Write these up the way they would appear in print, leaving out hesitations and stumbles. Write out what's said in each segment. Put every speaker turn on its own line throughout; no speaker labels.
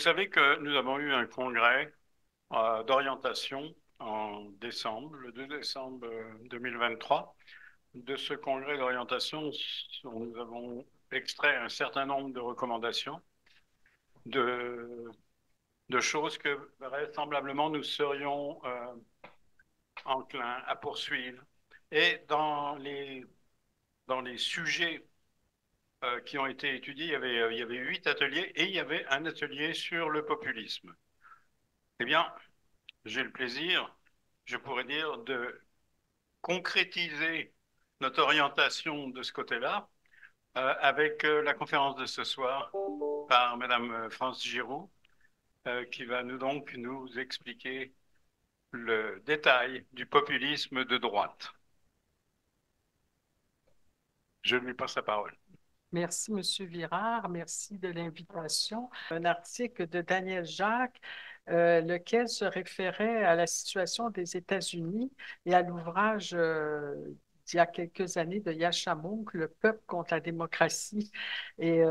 savez que nous avons eu un congrès d'orientation en décembre, le 2 décembre 2023. De ce congrès d'orientation, nous avons extrait un certain nombre de recommandations, de, de choses que vraisemblablement nous serions enclins à poursuivre. Et dans les sujets qui ont été étudiés, il y avait 8 ateliers et il y avait un atelier sur le populisme. Eh bien, j'ai le plaisir, je pourrais dire, de concrétiser notre orientation de ce côté-là avec la conférence de ce soir par Madame France Giroux, qui va nous expliquer le détail du populisme de droite. Je lui passe la parole.
Merci, Monsieur Virard. Merci de l'invitation. Un article de Daniel Jacques, lequel se référait à la situation des États-Unis et à l'ouvrage d'il y a quelques années de Yashamounk, Le peuple contre la démocratie. Et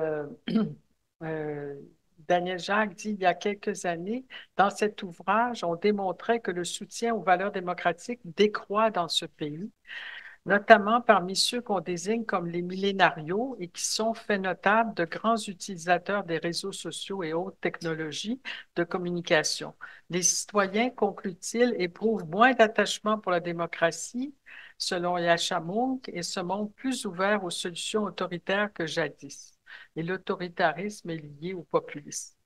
euh, Daniel Jacques dit, il y a quelques années, dans cet ouvrage, on démontrait que le soutien aux valeurs démocratiques décroît dans ce pays, notamment parmi ceux qu'on désigne comme les millénarios et qui sont fait notable de grands utilisateurs des réseaux sociaux et autres technologies de communication. Les citoyens, conclut-il, éprouvent moins d'attachement pour la démocratie, selon Yashamounk, et se montrent plus ouverts aux solutions autoritaires que jadis. Et l'autoritarisme est lié au populisme.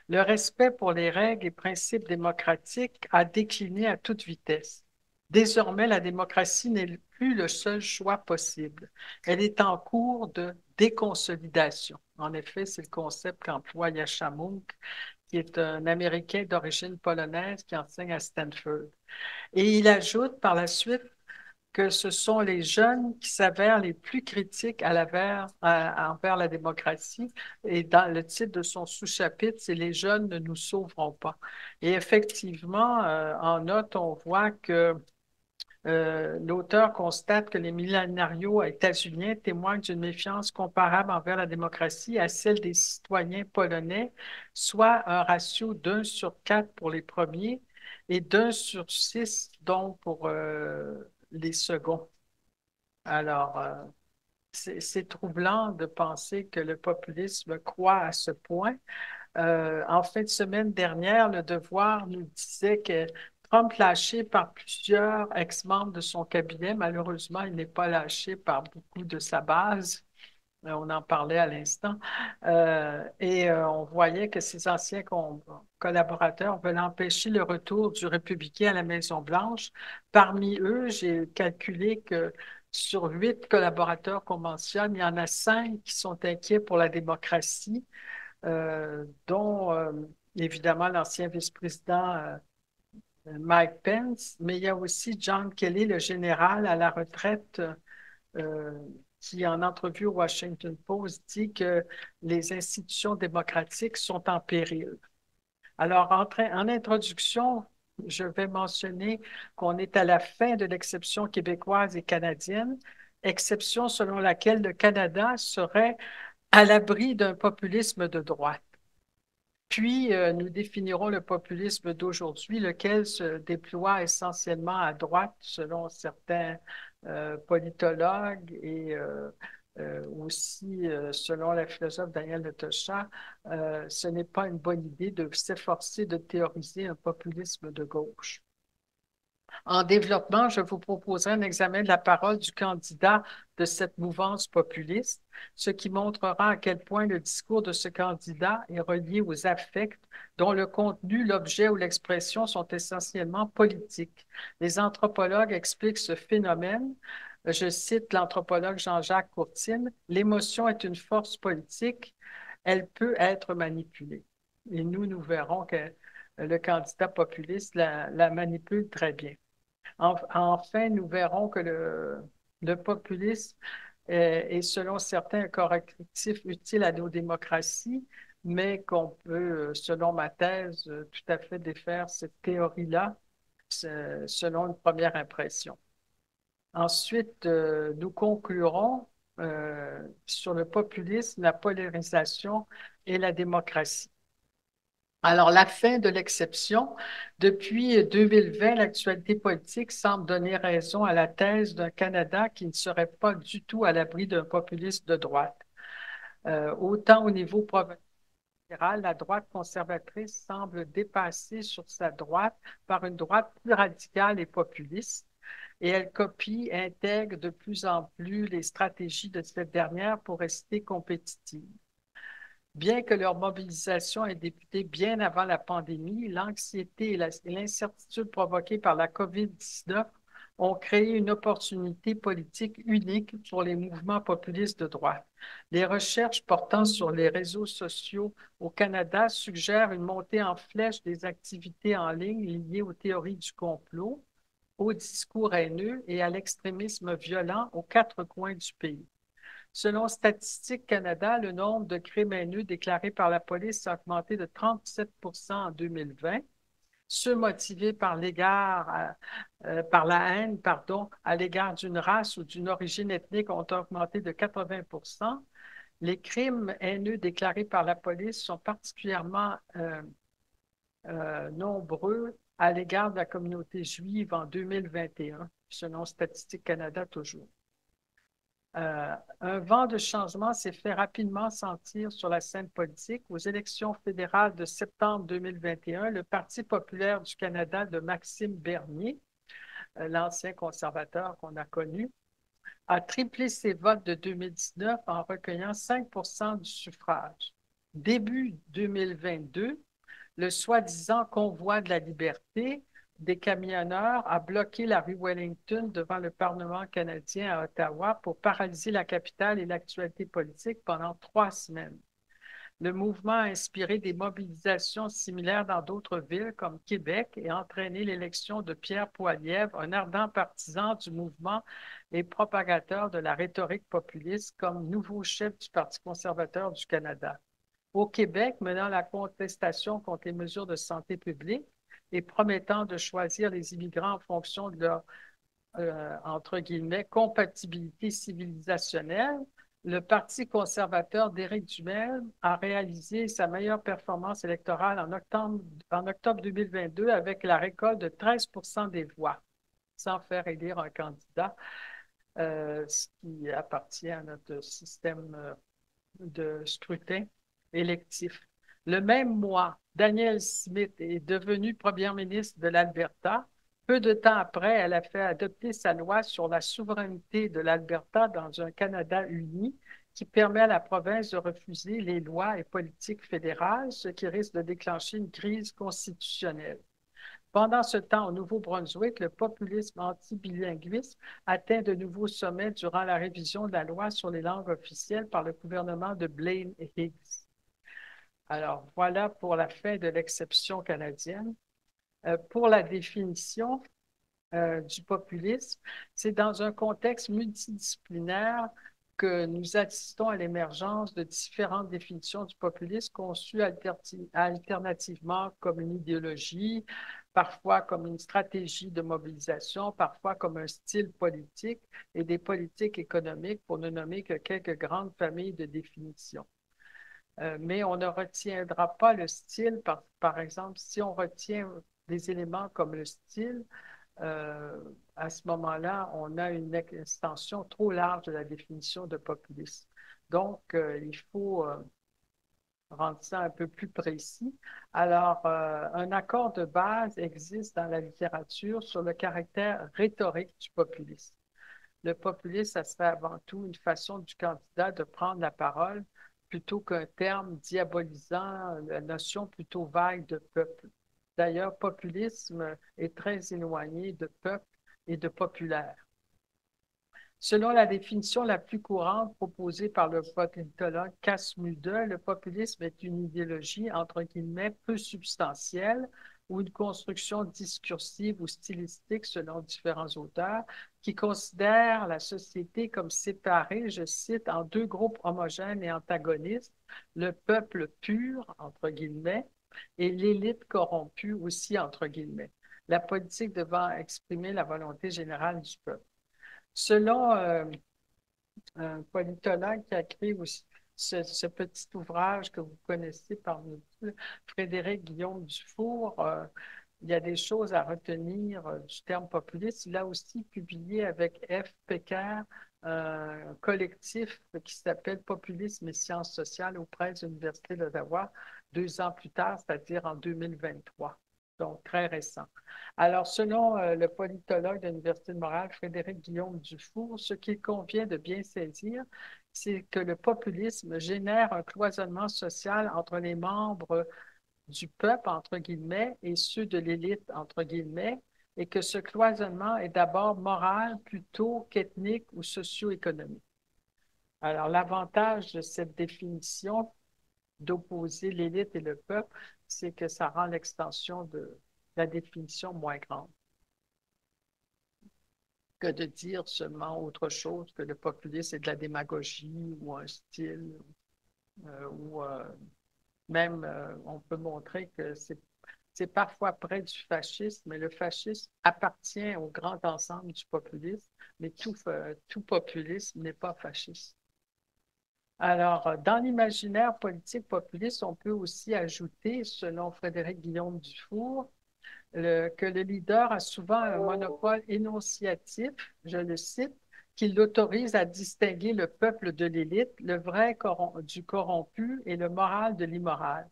Le respect pour les règles et principes démocratiques a décliné à toute vitesse. Désormais, la démocratie n'est plus le seul choix possible. Elle est en cours de déconsolidation. En effet, c'est le concept qu'emploie Yashamounk, qui est un Américain d'origine polonaise qui enseigne à Stanford. Et il ajoute par la suite que ce sont les jeunes qui s'avèrent les plus critiques envers la démocratie. Et dans le titre de son sous-chapitre, c'est Les jeunes ne nous sauveront pas. Et effectivement, en note, on voit que l'auteur constate que les millénarios états-uniens témoignent d'une méfiance comparable envers la démocratie à celle des citoyens polonais, soit un ratio d'1 sur 4 pour les premiers et d'1 sur 6 donc pour les seconds. Alors, c'est troublant de penser que le populisme croît à ce point. En fin de semaine dernière, Le Devoir nous disait que Trump, lâché par plusieurs ex-membres de son cabinet, malheureusement, il n'est pas lâché par beaucoup de sa base. On en parlait à l'instant. On voyait que ses anciens collaborateurs veulent empêcher le retour du républicain à la Maison-Blanche. Parmi eux, j'ai calculé que sur 8 collaborateurs qu'on mentionne, il y en a 5 qui sont inquiets pour la démocratie, dont évidemment l'ancien vice-président Mike Pence, mais il y a aussi John Kelly, le général à la retraite, euh, qui, en entrevue au Washington Post, dit que les institutions démocratiques sont en péril. Alors, en introduction, je vais mentionner qu'on est à la fin de l'exception québécoise et canadienne, exception selon laquelle le Canada serait à l'abri d'un populisme de droite. Puis, nous définirons le populisme d'aujourd'hui, lequel se déploie essentiellement à droite, selon certains politologues et aussi, selon la philosophe Danielle Letochat, ce n'est pas une bonne idée de s'efforcer de théoriser un populisme de gauche. En développement, je vous proposerai un examen de la parole du candidat de cette mouvance populiste, ce qui montrera à quel point le discours de ce candidat est relié aux affects dont le contenu, l'objet ou l'expression sont essentiellement politiques. Les anthropologues expliquent ce phénomène. Je cite l'anthropologue Jean-Jacques Courtine, l'émotion est une force politique, elle peut être manipulée. Et nous verrons que le candidat populiste la manipule très bien. Enfin, nous verrons que le populisme est, selon certains, un correctif utile à nos démocraties, mais qu'on peut, selon ma thèse, tout à fait défaire cette théorie-là, selon une première impression. Ensuite, nous conclurons sur le populisme, la polarisation et la démocratie. Alors, la fin de l'exception, depuis 2020, l'actualité politique semble donner raison à la thèse d'un Canada qui ne serait pas du tout à l'abri d'un populisme de droite. Autant au niveau provincial, la droite conservatrice semble dépassée sur sa droite par une droite plus radicale et populiste, et elle copie, intègre de plus en plus les stratégies de cette dernière pour rester compétitive. Bien que leur mobilisation ait débuté bien avant la pandémie, l'anxiété et l'incertitude provoquées par la COVID-19 ont créé une opportunité politique unique pour les mouvements populistes de droite. Les recherches portant sur les réseaux sociaux au Canada suggèrent une montée en flèche des activités en ligne liées aux théories du complot, au discours haineux et à l'extrémisme violent aux quatre coins du pays. Selon Statistique Canada, le nombre de crimes haineux déclarés par la police a augmenté de 37 en 2020. Ceux motivés par la haine, pardon, à l'égard d'une race ou d'une origine ethnique ont augmenté de 80. Les crimes haineux déclarés par la police sont particulièrement nombreux à l'égard de la communauté juive en 2021, selon Statistique Canada toujours. Un vent de changement s'est fait rapidement sentir sur la scène politique. Aux élections fédérales de septembre 2021, le Parti populaire du Canada de Maxime Bernier, l'ancien conservateur qu'on a connu, a triplé ses votes de 2019 en recueillant 5 du suffrage. Début 2022, le soi-disant convoi de la liberté des camionneurs a bloqué la rue Wellington devant le Parlement canadien à Ottawa pour paralyser la capitale et l'actualité politique pendant 3 semaines. Le mouvement a inspiré des mobilisations similaires dans d'autres villes comme Québec et entraîné l'élection de Pierre Poilievre, un ardent partisan du mouvement et propagateur de la rhétorique populiste comme nouveau chef du Parti conservateur du Canada. Au Québec, menant la contestation contre les mesures de santé publique et promettant de choisir les immigrants en fonction de leur, entre guillemets, compatibilité civilisationnelle, le Parti conservateur d'Éric Duhem a réalisé sa meilleure performance électorale en octobre 2022 avec la récolte de 13 des voix, sans faire élire un candidat, ce qui appartient à notre système de scrutin électif. Le même mois, Danielle Smith est devenue première ministre de l'Alberta. Peu de temps après, elle a fait adopter sa loi sur la souveraineté de l'Alberta dans un Canada uni qui permet à la province de refuser les lois et politiques fédérales, ce qui risque de déclencher une crise constitutionnelle. Pendant ce temps, au Nouveau-Brunswick, le populisme anti-bilinguisme atteint de nouveaux sommets durant la révision de la loi sur les langues officielles par le gouvernement de Blaine Higgs. Alors, voilà pour la fin de l'exception canadienne. Pour la définition du populisme, c'est dans un contexte multidisciplinaire que nous assistons à l'émergence de différentes définitions du populisme conçues alternativement comme une idéologie, parfois comme une stratégie de mobilisation, parfois comme un style politique et des politiques économiques, pour ne nommer que quelques grandes familles de définitions. Mais on ne retiendra pas le style, par exemple, si on retient des éléments comme le style, à ce moment-là, on a une extension trop large de la définition de populisme. Donc, il faut rendre ça un peu plus précis. Alors, un accord de base existe dans la littérature sur le caractère rhétorique du populisme. Le populisme, ça serait avant tout une façon du candidat de prendre la parole plutôt qu'un terme diabolisant la notion plutôt vague de peuple. D'ailleurs, populisme est très éloigné de peuple et de populaire. Selon la définition la plus courante proposée par le politologue Cass Mulder, le populisme est une idéologie, entre guillemets, peu substantielle ou une construction discursive ou stylistique, selon différents auteurs, qui considère la société comme séparée, je cite, en deux groupes homogènes et antagonistes, le peuple pur, entre guillemets, et l'élite corrompue aussi, entre guillemets, la politique devant exprimer la volonté générale du peuple. Selon un politologue qui a écrit aussi ce petit ouvrage que vous connaissez par Frédéric Guillaume Dufour, il y a des choses à retenir du terme populiste. Il a aussi publié avec F. Pecker un collectif qui s'appelle Populisme et sciences sociales aux presses de l'Université d'Ottawa 2 ans plus tard, c'est-à-dire en 2023, donc très récent. Alors, selon le politologue de l'Université de Montréal, Frédéric Guillaume Dufour, ce qu'il convient de bien saisir, c'est que le populisme génère un cloisonnement social entre les membres du peuple, entre guillemets, et ceux de l'élite, entre guillemets, et que ce cloisonnement est d'abord moral plutôt qu'ethnique ou socio-économique. Alors, l'avantage de cette définition d'opposer l'élite et le peuple, c'est que ça rend l'extension de la définition moins grande que de dire seulement autre chose que le populisme est de la démagogie ou un style ou même on peut montrer que c'est parfois près du fascisme, mais le fascisme appartient au grand ensemble du populisme, mais tout populisme n'est pas fasciste. Alors, dans l'imaginaire politique populiste, on peut aussi ajouter, selon Frédéric Guillaume Dufour, que le leader a souvent un monopole énonciatif, je le cite, qui l'autorise à distinguer le peuple de l'élite, le vrai du corrompu et le moral de l'immoral.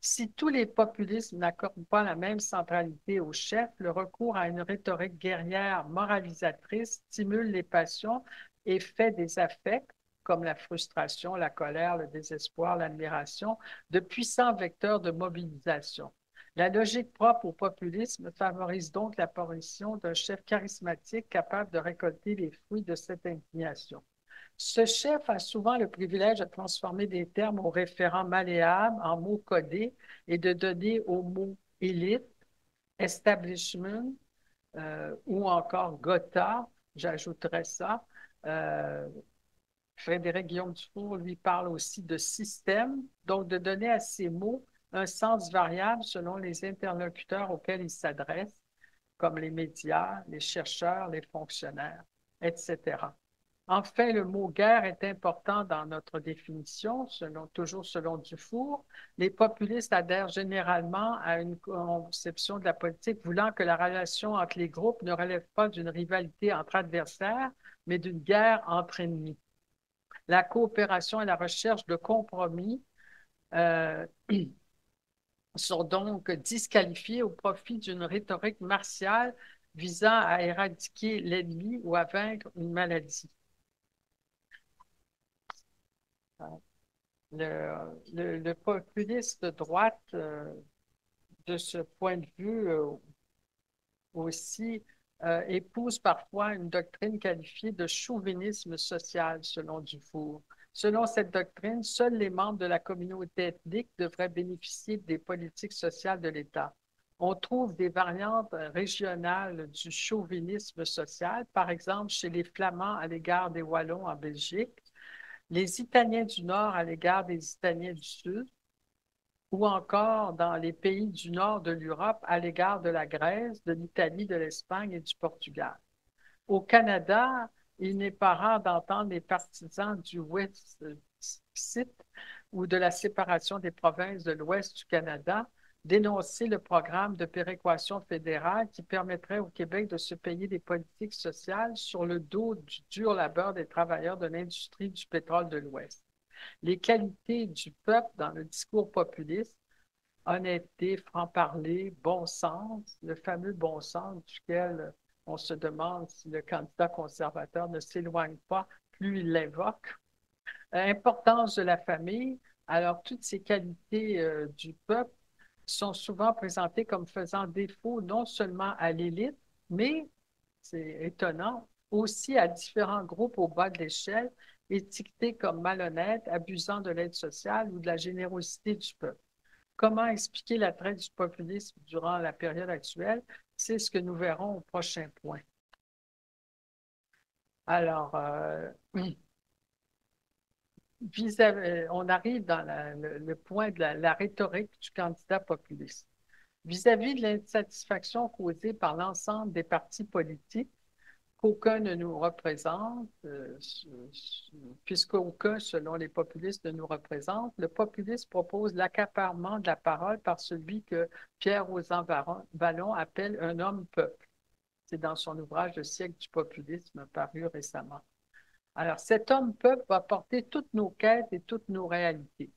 Si tous les populismes n'accordent pas la même centralité au chef, le recours à une rhétorique guerrière moralisatrice stimule les passions et fait des affects, comme la frustration, la colère, le désespoir, l'admiration, de puissants vecteurs de mobilisation. La logique propre au populisme favorise donc l'apparition d'un chef charismatique capable de récolter les fruits de cette indignation. Ce chef a souvent le privilège de transformer des termes aux référents malléables en mots codés et de donner aux mots élite, establishment ou encore Gotha, j'ajouterais ça. Euh, Frédéric Guillaume Dufour lui parle aussi de système, donc de donner à ces mots un sens variable selon les interlocuteurs auxquels ils s'adressent, comme les médias, les chercheurs, les fonctionnaires, etc. Enfin, le mot guerre est important dans notre définition, toujours selon Dufour. Les populistes adhèrent généralement à une conception de la politique voulant que la relation entre les groupes ne relève pas d'une rivalité entre adversaires, mais d'une guerre entre ennemis. La coopération et la recherche de compromis euh, sont donc disqualifiées au profit d'une rhétorique martiale visant à éradiquer l'ennemi ou à vaincre une maladie. Le populisme de droite, de ce point de vue aussi, épouse parfois une doctrine qualifiée de chauvinisme social, selon Dufour. Selon cette doctrine, seuls les membres de la communauté ethnique devraient bénéficier des politiques sociales de l'État. On trouve des variantes régionales du chauvinisme social, par exemple chez les Flamands à l'égard des Wallons en Belgique, les Italiens du Nord à l'égard des Italiens du Sud, ou encore dans les pays du nord de l'Europe à l'égard de la Grèce, de l'Italie, de l'Espagne et du Portugal. Au Canada, il n'est pas rare d'entendre les partisans du Wexit ou de la séparation des provinces de l'Ouest du Canada dénoncer le programme de péréquation fédérale qui permettrait au Québec de se payer des politiques sociales sur le dos du dur labeur des travailleurs de l'industrie du pétrole de l'Ouest. Les qualités du peuple dans le discours populiste, honnêteté, franc-parler, bon sens, le fameux bon sens duquel on se demande si le candidat conservateur ne s'éloigne pas, plus il l'invoque. Importance de la famille, alors toutes ces qualités du peuple sont souvent présentées comme faisant défaut non seulement à l'élite, mais, c'est étonnant, aussi à différents groupes au bas de l'échelle, étiquetés comme malhonnêtes, abusant de l'aide sociale ou de la générosité du peuple. Comment expliquer l'attrait du populisme durant la période actuelle? C'est ce que nous verrons au prochain point. Alors, on arrive dans le point de la rhétorique du candidat populiste. Vis-à-vis de l'insatisfaction causée par l'ensemble des partis politiques qu'aucun ne nous représente, puisqu'aucun, selon les populistes, ne nous représente, le populisme propose l'accaparement de la parole par celui que Pierre Rosan Vallon appelle un homme-peuple. C'est dans son ouvrage Le siècle du populisme, paru récemment. Alors, cet homme-peuple va porter toutes nos quêtes et toutes nos réalités.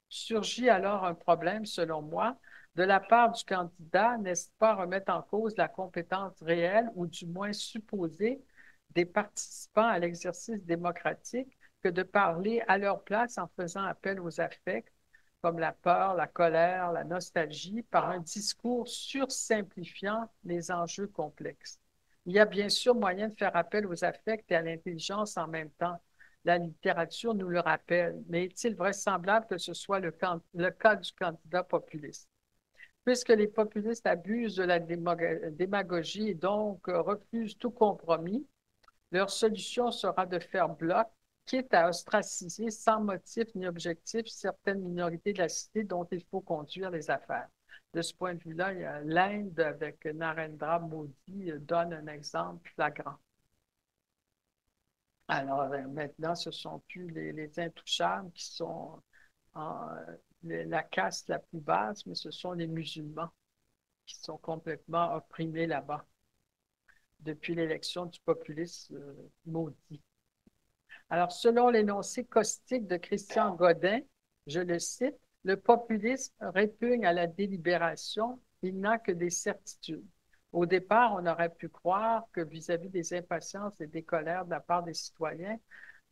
Surgit alors un problème, selon moi, de la part du candidat, n'est-ce pas remettre en cause la compétence réelle ou du moins supposée des participants à l'exercice démocratique que de parler à leur place en faisant appel aux affects comme la peur, la colère, la nostalgie, par un discours sursimplifiant les enjeux complexes. Il y a bien sûr moyen de faire appel aux affects et à l'intelligence en même temps. La littérature nous le rappelle, mais est-il vraisemblable que ce soit le cas du candidat populiste? Puisque les populistes abusent de la démagogie et donc refusent tout compromis, leur solution sera de faire bloc, quitte à ostraciser sans motif ni objectif certaines minorités de la cité dont il faut conduire les affaires. De ce point de vue-là, l'Inde, avec Narendra Modi, donne un exemple flagrant. Alors maintenant, ce ne sont plus les intouchables qui sont en, la caste la plus basse, mais ce sont les musulmans qui sont complètement opprimés là-bas depuis l'élection du populiste Modi. Alors, selon l'énoncé caustique de Christian Godin, je le cite, le populisme répugne à la délibération, il n'a que des certitudes. Au départ, on aurait pu croire que vis-à-vis des impatiences et des colères de la part des citoyens,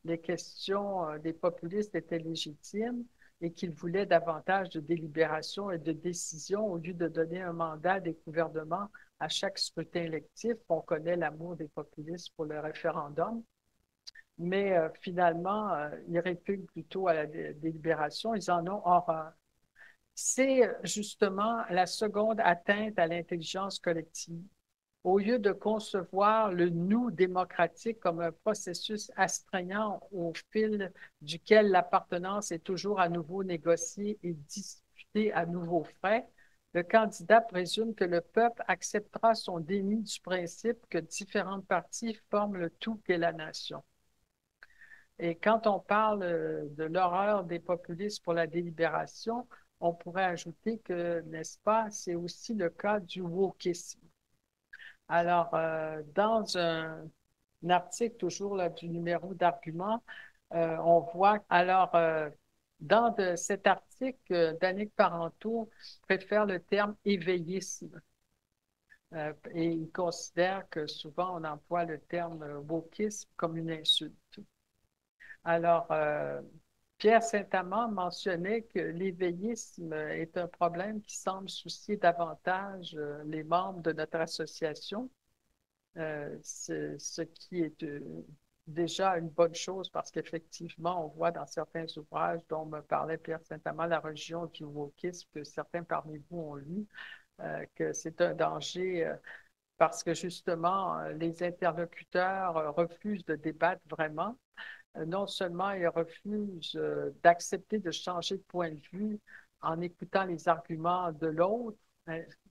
les questions des populistes étaient légitimes et qu'ils voulaient davantage de délibération et de décision au lieu de donner un mandat des gouvernements à chaque scrutin électif. On connaît l'amour des populistes pour le référendum. Mais finalement, ils répugnent plutôt à la délibération. Ils en ont horreur. C'est justement la seconde atteinte à l'intelligence collective. Au lieu de concevoir le nous démocratique comme un processus astreignant au fil duquel l'appartenance est toujours à nouveau négociée et discutée à nouveau frais, le candidat présume que le peuple acceptera son déni du principe que différentes parties forment le tout qu'est la nation. Et quand on parle de l'horreur des populistes pour la délibération, on pourrait ajouter que, n'est-ce pas, c'est aussi le cas du wokisme. Alors, dans un article toujours là, du numéro d'argument, on voit, alors, cet article, Danick Parenteau préfère le terme éveillisme. Et il considère que souvent on emploie le terme wokisme comme une insulte. Alors, Pierre Saint-Amand mentionnait que l'éveillisme est un problème qui semble soucier davantage les membres de notre association, ce qui est déjà une bonne chose parce qu'effectivement, on voit dans certains ouvrages dont me parlait Pierre Saint-Amand, La religion du wokisme, que certains parmi vous ont lu, que c'est un danger parce que justement, les interlocuteurs refusent de débattre vraiment. Non seulement ils refusent d'accepter de changer de point de vue en écoutant les arguments de l'autre,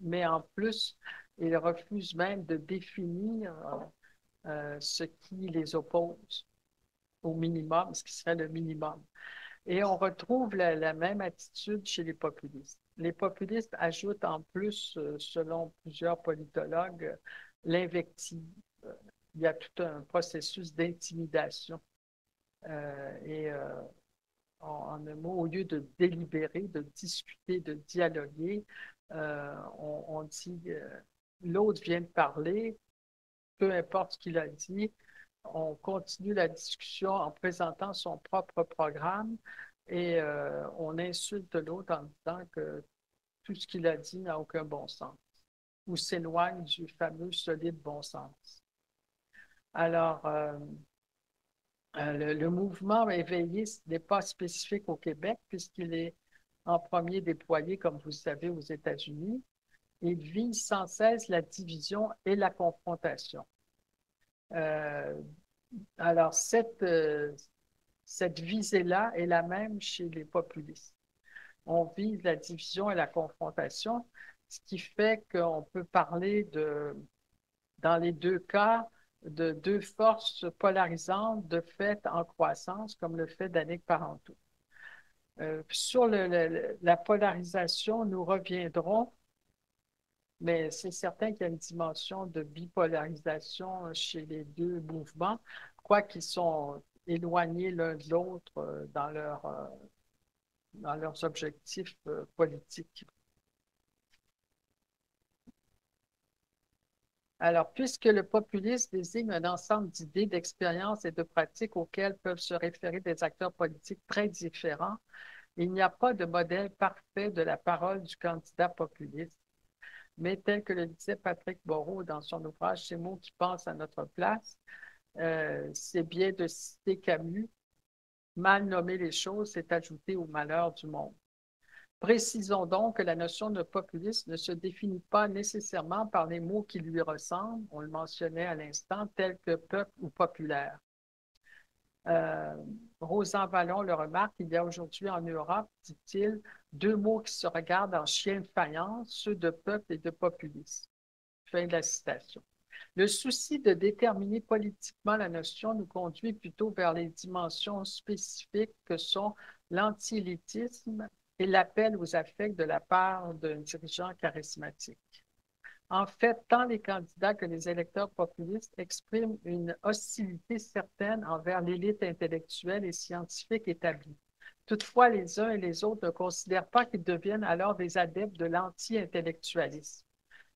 mais en plus, ils refusent même de définir ce qui les oppose au minimum, ce qui serait le minimum. Et on retrouve la même attitude chez les populistes. Les populistes ajoutent en plus, selon plusieurs politologues, l'invective. Il y a tout un processus d'intimidation. En un mot, au lieu de délibérer, de discuter, de dialoguer, on dit l'autre vient de parler, peu importe ce qu'il a dit, on continue la discussion en présentant son propre programme et on insulte l'autre en disant que tout ce qu'il a dit n'a aucun bon sens ou s'éloigne du fameux solide bon sens. Alors, le mouvement éveilliste n'est pas spécifique au Québec puisqu'il est en premier déployé, comme vous le savez, aux États-Unis. Il vise sans cesse la division et la confrontation. Euh, alors, cette visée-là est la même chez les populistes. On vise la division et la confrontation, ce qui fait qu'on peut parler dans les deux cas, de deux forces polarisantes de fait en croissance, comme le fait Danick Parenteau. Sur la polarisation, nous reviendrons, mais c'est certain qu'il y a une dimension de bipolarisation chez les deux mouvements, quoiqu'ils sont éloignés l'un de l'autre dans leurs objectifs politiques. Alors, puisque le populisme désigne un ensemble d'idées, d'expériences et de pratiques auxquelles peuvent se référer des acteurs politiques très différents, il n'y a pas de modèle parfait de la parole du candidat populiste. Mais tel que le disait Patrick Moreau dans son ouvrage Ces mots qui pensent à notre place, c'est bien de citer Camus, mal nommer les choses, c'est ajouter au malheur du monde. Précisons donc que la notion de populisme ne se définit pas nécessairement par les mots qui lui ressemblent, on le mentionnait à l'instant, tels que peuple ou populaire. Rosan Vallon le remarque, il y a aujourd'hui en Europe, dit-il, deux mots qui se regardent en chien de faïence, ceux de peuple et de populisme. Fin de la citation. Le souci de déterminer politiquement la notion nous conduit plutôt vers les dimensions spécifiques que sont l'anti-élitisme et l'appel aux affects de la part d'un dirigeant charismatique. En fait, tant les candidats que les électeurs populistes expriment une hostilité certaine envers l'élite intellectuelle et scientifique établie. Toutefois, les uns et les autres ne considèrent pas qu'ils deviennent alors des adeptes de l'anti-intellectualisme.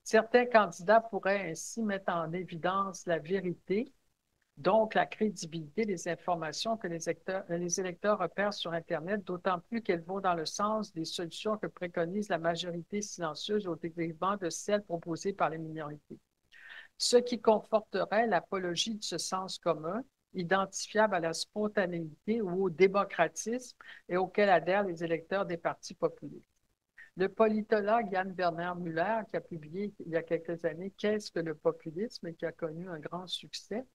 Certains candidats pourraient ainsi mettre en évidence la vérité, donc la crédibilité des informations que les électeurs repèrent sur Internet, d'autant plus qu'elles vont dans le sens des solutions que préconise la majorité silencieuse au détriment de celles proposées par les minorités. Ce qui conforterait l'apologie de ce sens commun, identifiable à la spontanéité ou au démocratisme et auquel adhèrent les électeurs des partis populistes. Le politologue Yann Bernard Müller, qui a publié il y a quelques années Qu'est-ce que le populisme et qui a connu un grand succès,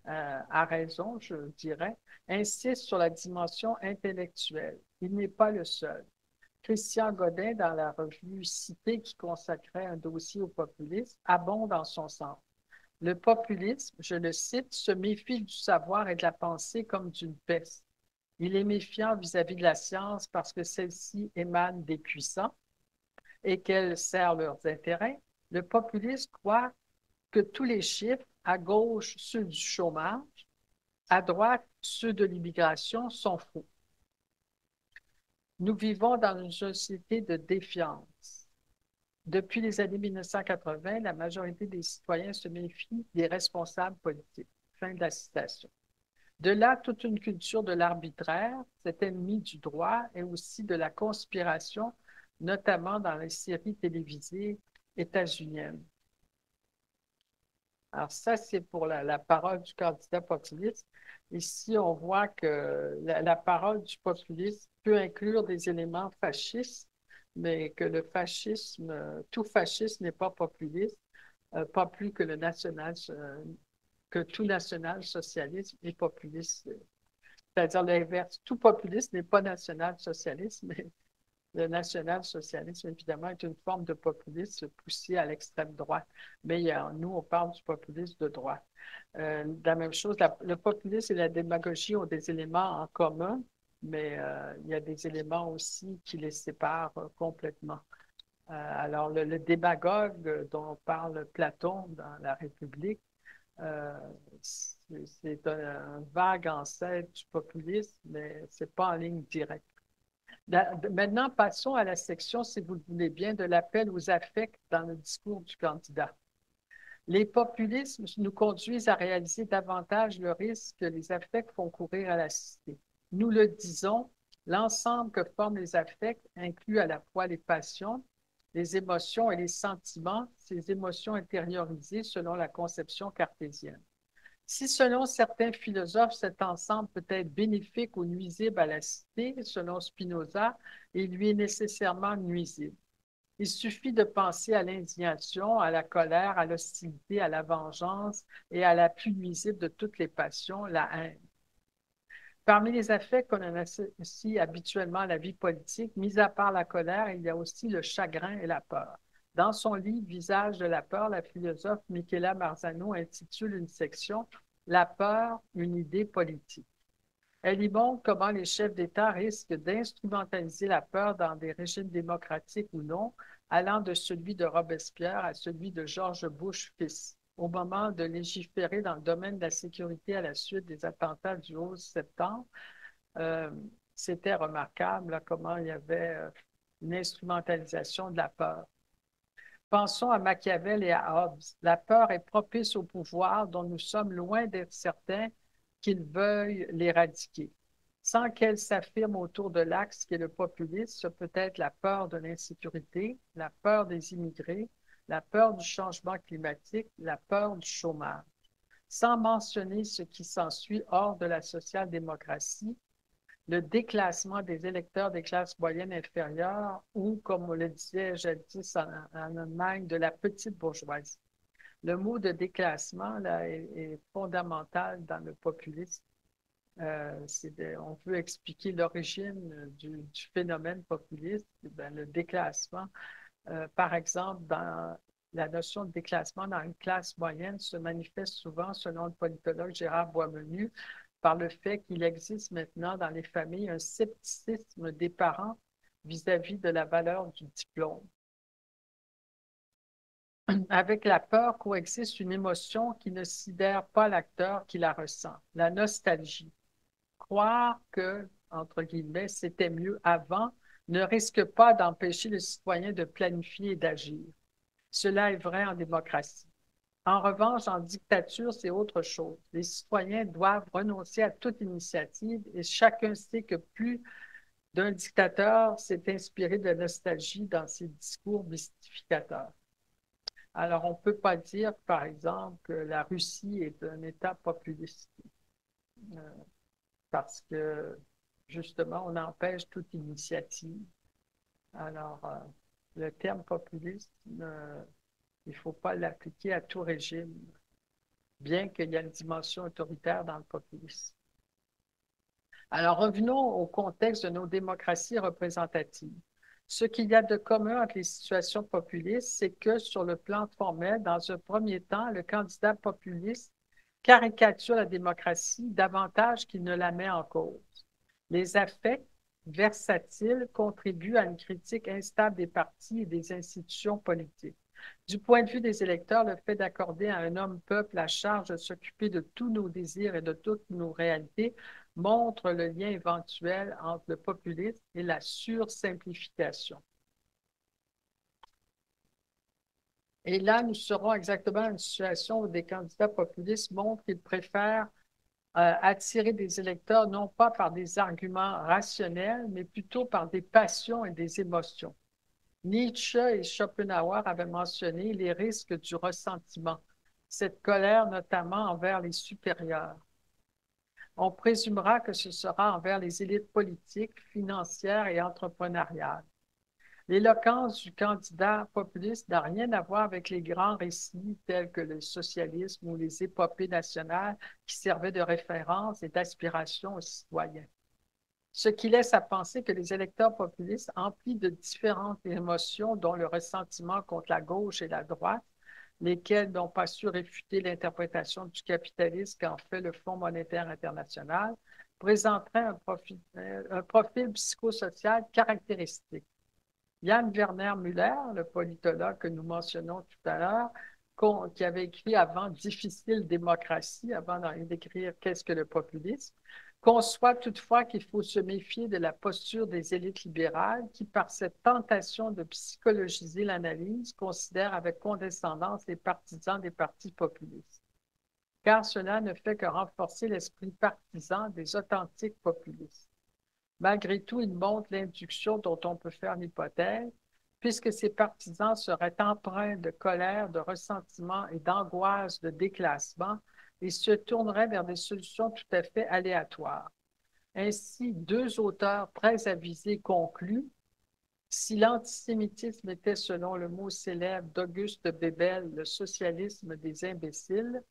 a raison, je dirais, insiste sur la dimension intellectuelle. Il n'est pas le seul. Christian Godin, dans la revue Cité, qui consacrait un dossier au populisme, abonde en son sens. Le populisme, je le cite, se méfie du savoir et de la pensée comme d'une peste. Il est méfiant vis-à-vis de la science parce que celle-ci émane des puissants et qu'elle sert leurs intérêts. Le populiste croit que tous les chiffres, à gauche ceux du chômage, à droite ceux de l'immigration, sont faux. Nous vivons dans une société de défiance. Depuis les années 1980, la majorité des citoyens se méfient des responsables politiques. Fin de la citation. De là, toute une culture de l'arbitraire, cet ennemi du droit et aussi de la conspiration, notamment dans les séries télévisées états-uniennes. Alors ça, c'est pour la parole du candidat populiste. Ici, on voit que la parole du populiste peut inclure des éléments fascistes, mais que le fascisme, tout fascisme n'est pas populiste, pas plus que que tout national-socialisme est populiste. C'est-à-dire l'inverse, tout populiste n'est pas national-socialiste, mais le national-socialisme, évidemment, est une forme de populisme poussé à l'extrême droite. Mais nous, on parle du populisme de droite. La même chose, le populisme et la démagogie ont des éléments en commun, mais il y a des éléments aussi qui les séparent complètement. Alors, le démagogue dont parle Platon dans la République, c'est un vague ancêtre du populisme, mais ce n'est pas en ligne directe. Maintenant, passons à la section, si vous le voulez bien, de l'appel aux affects dans le discours du candidat. Les populismes nous conduisent à réaliser davantage le risque que les affects font courir à la cité. Nous le disons, l'ensemble que forment les affects inclut à la fois les passions, les émotions et les sentiments, ces émotions intériorisées selon la conception cartésienne. Si, selon certains philosophes, cet ensemble peut être bénéfique ou nuisible à la cité, selon Spinoza, il lui est nécessairement nuisible. Il suffit de penser à l'indignation, à la colère, à l'hostilité, à la vengeance et à la plus nuisible de toutes les passions, la haine. Parmi les affects qu'on associe habituellement à la vie politique, mis à part la colère, il y a aussi le chagrin et la peur. Dans son livre Visage de la peur, la philosophe Michela Marzano intitule une section La peur, une idée politique. Elle y montre comment les chefs d'État risquent d'instrumentaliser la peur dans des régimes démocratiques ou non, allant de celui de Robespierre à celui de George Bush fils. Au moment de légiférer dans le domaine de la sécurité à la suite des attentats du 11 septembre, euh, c'était remarquable là, comment il y avait une instrumentalisation de la peur. Pensons à Machiavel et à Hobbes. La peur est propice au pouvoir dont nous sommes loin d'être certains qu'ils veuillent l'éradiquer. Sans qu'elle s'affirme autour de l'axe qui est le populisme, ce peut être la peur de l'insécurité, la peur des immigrés, la peur du changement climatique, la peur du chômage. Sans mentionner ce qui s'ensuit hors de la social-démocratie, le déclassement des électeurs des classes moyennes inférieures ou, comme on le disait jadis en Allemagne, de la petite bourgeoisie. Le mot de déclassement là, est fondamental dans le populisme. On peut expliquer l'origine du phénomène populiste, ben, le déclassement. Par exemple, la notion de déclassement dans une classe moyenne se manifeste souvent, selon le politologue Gérard Boismenu, par le fait qu'il existe maintenant dans les familles un scepticisme des parents vis-à-vis de la valeur du diplôme. Avec la peur coexiste une émotion qui ne sidère pas l'acteur qui la ressent, la nostalgie. Croire que, entre guillemets, c'était mieux avant ne risque pas d'empêcher le citoyen de planifier et d'agir. Cela est vrai en démocratie. En revanche, en dictature, c'est autre chose. Les citoyens doivent renoncer à toute initiative et chacun sait que plus d'un dictateur s'est inspiré de nostalgie dans ses discours mystificateurs. Alors, on ne peut pas dire, par exemple, que la Russie est un État populiste euh, parce que, justement, on empêche toute initiative. Alors, le terme populiste, il ne faut pas l'appliquer à tout régime, bien qu'il y ait une dimension autoritaire dans le populisme. Alors, revenons au contexte de nos démocraties représentatives. Ce qu'il y a de commun entre les situations populistes, c'est que sur le plan formel, dans un premier temps, le candidat populiste caricature la démocratie davantage qu'il ne la met en cause. Les affects versatiles contribuent à une critique instable des partis et des institutions politiques. Du point de vue des électeurs, le fait d'accorder à un homme-peuple la charge de s'occuper de tous nos désirs et de toutes nos réalités montre le lien éventuel entre le populisme et la sursimplification. Et là, nous serons exactement dans une situation où des candidats populistes montrent qu'ils préfèrent attirer des électeurs non pas par des arguments rationnels, mais plutôt par des passions et des émotions. Nietzsche et Schopenhauer avaient mentionné les risques du ressentiment, cette colère notamment envers les supérieurs. On présumera que ce sera envers les élites politiques, financières et entrepreneuriales. L'éloquence du candidat populiste n'a rien à voir avec les grands récits tels que le socialisme ou les épopées nationales qui servaient de référence et d'aspiration aux citoyens. Ce qui laisse à penser que les électeurs populistes, emplis de différentes émotions, dont le ressentiment contre la gauche et la droite, lesquels n'ont pas su réfuter l'interprétation du capitalisme qu'en fait le Fonds monétaire international, présenteraient un profil psychosocial caractéristique. Jan Werner Müller, le politologue que nous mentionnons tout à l'heure, qui avait écrit avant Difficile démocratie, avant d'écrire Qu'est-ce que le populisme, conçoit toutefois qu'il faut se méfier de la posture des élites libérales qui, par cette tentation de psychologiser l'analyse, considèrent avec condescendance les partisans des partis populistes. Car cela ne fait que renforcer l'esprit partisan des authentiques populistes. Malgré tout, il montre l'induction dont on peut faire l'hypothèse, puisque ces partisans seraient empreints de colère, de ressentiment et d'angoisse de déclassement et se tourneraient vers des solutions tout à fait aléatoires. Ainsi, deux auteurs très avisés concluent: si l'antisémitisme était, selon le mot célèbre d'Auguste Bebel, le socialisme des imbéciles,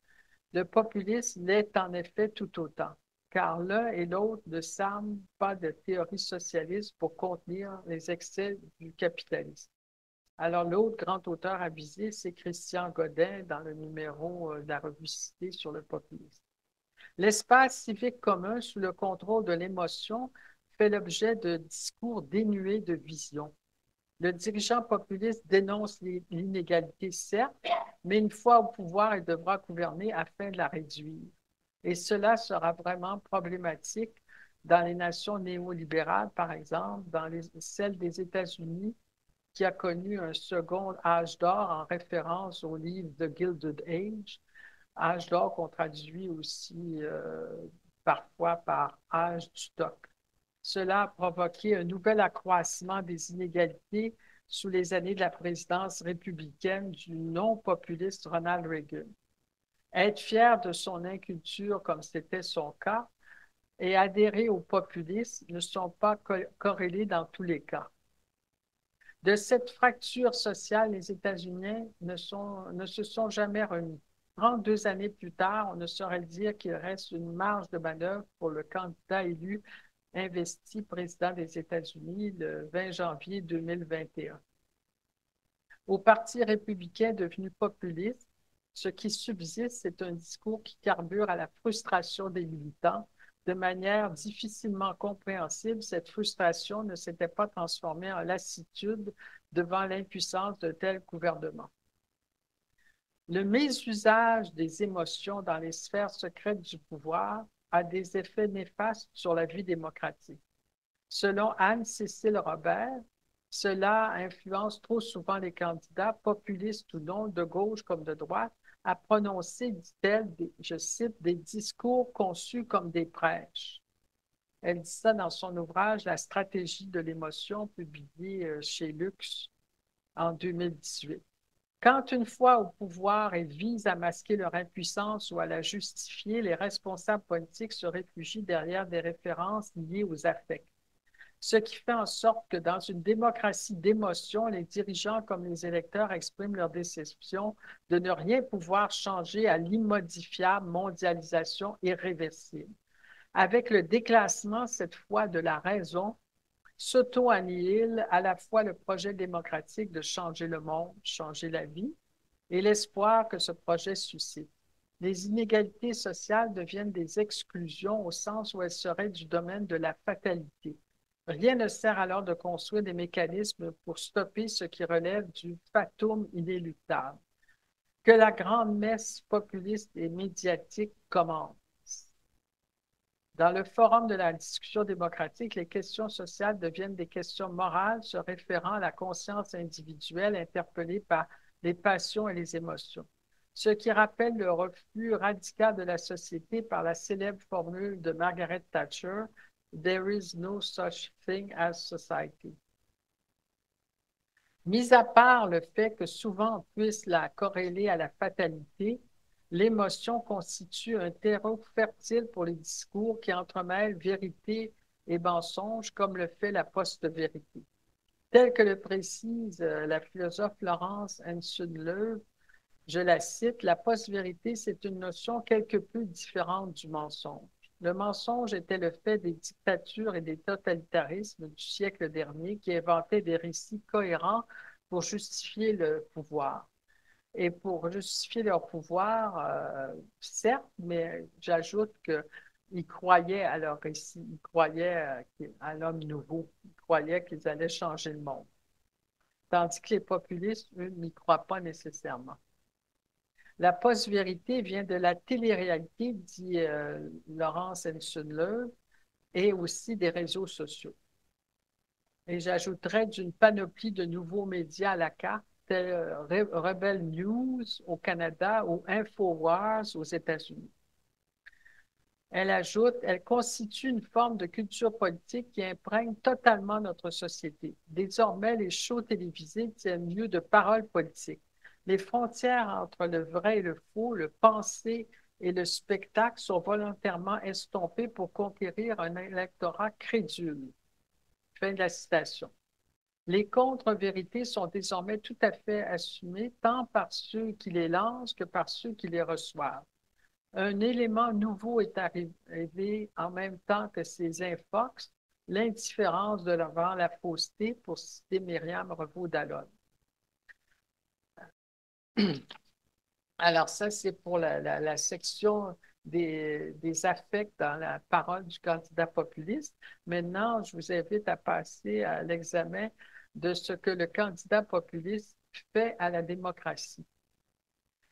le populisme l'est en effet tout autant, car l'un et l'autre ne s'arment pas de théorie socialiste pour contenir les excès du capitalisme. Alors, l'autre grand auteur à viser, c'est Christian Godin dans le numéro de la revue Cité sur le populisme. L'espace civique commun sous le contrôle de l'émotion fait l'objet de discours dénués de vision. Le dirigeant populiste dénonce l'inégalité, certes, mais une fois au pouvoir, il devra gouverner afin de la réduire. Et cela sera vraiment problématique dans les nations néolibérales, par exemple, dans celle des États-Unis, qui a connu un second âge d'or en référence au livre The Gilded Age, âge d'or qu'on traduit aussi parfois par âge du stock. Cela a provoqué un nouvel accroissement des inégalités sous les années de la présidence républicaine du non-populiste Ronald Reagan. Être fier de son inculture, comme c'était son cas, et adhérer au populisme ne sont pas corrélés dans tous les cas. De cette fracture sociale, les États-Unis ne se sont jamais remis. 32 années plus tard, on ne saurait dire qu'il reste une marge de manœuvre pour le candidat élu investi président des États-Unis le 20 janvier 2021. Au Parti républicain devenu populiste, ce qui subsiste, c'est un discours qui carbure à la frustration des militants. De manière difficilement compréhensible, cette frustration ne s'était pas transformée en lassitude devant l'impuissance de tel gouvernement. Le mésusage des émotions dans les sphères secrètes du pouvoir a des effets néfastes sur la vie démocratique. Selon Anne-Cécile Robert, cela influence trop souvent les candidats, populistes ou non, de gauche comme de droite, à prononcer, dit-elle, je cite, des discours conçus comme des prêches. Elle dit ça dans son ouvrage La stratégie de l'émotion, publié chez Lux en 2018. Quand une fois au pouvoir, ils visent à masquer leur impuissance ou à la justifier, les responsables politiques se réfugient derrière des références liées aux affects. Ce qui fait en sorte que dans une démocratie d'émotion, les dirigeants comme les électeurs expriment leur déception de ne rien pouvoir changer à l'immodifiable mondialisation irréversible. Avec le déclassement, cette fois, de la raison, s'auto-annihile à la fois le projet démocratique de changer le monde, changer la vie, et l'espoir que ce projet suscite. Les inégalités sociales deviennent des exclusions au sens où elles seraient du domaine de la fatalité. Rien ne sert alors de construire des mécanismes pour stopper ce qui relève du fatum inéluctable. Que la grande messe populiste et médiatique commence. Dans le forum de la discussion démocratique, les questions sociales deviennent des questions morales se référant à la conscience individuelle interpellée par les passions et les émotions. Ce qui rappelle le refus radical de la société par la célèbre formule de Margaret Thatcher, There is no such thing as society. Mis à part le fait que souvent on puisse la corréler à la fatalité, l'émotion constitue un terreau fertile pour les discours qui entremêlent vérité et mensonge, comme le fait la post-vérité. Tel que le précise la philosophe Florence Hanson-Löw, je la cite, la post-vérité, c'est une notion quelque peu différente du mensonge. Le mensonge était le fait des dictatures et des totalitarismes du siècle dernier qui inventaient des récits cohérents pour justifier le pouvoir. Et pour justifier leur pouvoir, certes, mais j'ajoute qu'ils croyaient à leur récit, ils croyaient à l'homme nouveau, ils croyaient qu'ils allaient changer le monde. Tandis que les populistes, eux, n'y croient pas nécessairement. La post-vérité vient de la télé-réalité, dit Laurence Henson-Löw, et aussi des réseaux sociaux. Et j'ajouterais d'une panoplie de nouveaux médias à la carte, tels Rebel News au Canada ou InfoWars aux États-Unis. Elle ajoute, elle constitue une forme de culture politique qui imprègne totalement notre société. Désormais, les shows télévisés tiennent lieu de paroles politiques. Les frontières entre le vrai et le faux, le pensée et le spectacle sont volontairement estompées pour conquérir un électorat crédule. Fin de la citation. Les contre-vérités sont désormais tout à fait assumées tant par ceux qui les lancent que par ceux qui les reçoivent. Un élément nouveau est arrivé en même temps que ces infox, l'indifférence devant la fausseté, pour citer Myriam Revaud-Dallon. Alors ça, c'est pour la section des affects dans la parole du candidat populiste. Maintenant, je vous invite à passer à l'examen de ce que le candidat populiste fait à la démocratie.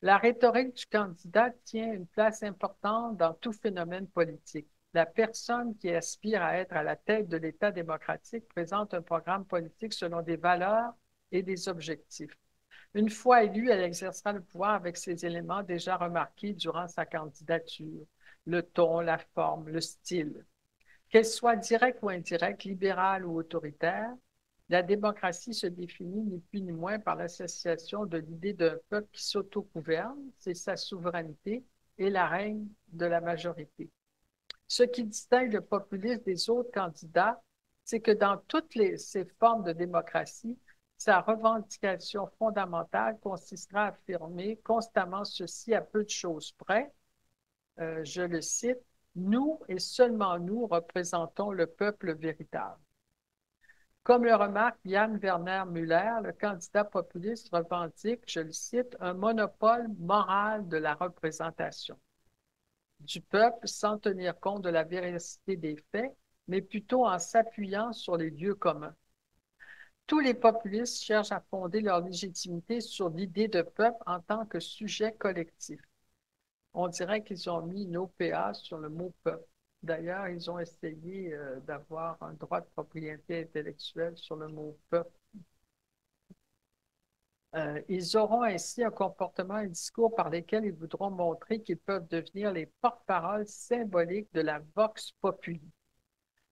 La rhétorique du candidat tient une place importante dans tout phénomène politique. La personne qui aspire à être à la tête de l'État démocratique présente un programme politique selon des valeurs et des objectifs. Une fois élue, elle exercera le pouvoir avec ces éléments déjà remarqués durant sa candidature, le ton, la forme, le style. Qu'elle soit directe ou indirecte, libérale ou autoritaire, la démocratie se définit ni plus ni moins par l'association de l'idée d'un peuple qui s'autogouverne, c'est sa souveraineté, et la règne de la majorité. Ce qui distingue le populisme des autres candidats, c'est que dans ces formes de démocratie, sa revendication fondamentale consistera à affirmer constamment ceci à peu de choses près. Je le cite, nous et seulement nous représentons le peuple véritable. Comme le remarque Jan Werner Müller, le candidat populiste revendique, je le cite, un monopole moral de la représentation du peuple sans tenir compte de la véracité des faits, mais plutôt en s'appuyant sur les lieux communs. Tous les populistes cherchent à fonder leur légitimité sur l'idée de peuple en tant que sujet collectif. On dirait qu'ils ont mis une OPA sur le mot peuple. D'ailleurs, ils ont essayé d'avoir un droit de propriété intellectuelle sur le mot peuple. Ils auront ainsi un comportement et un discours par lesquels ils voudront montrer qu'ils peuvent devenir les porte-paroles symboliques de la vox populi.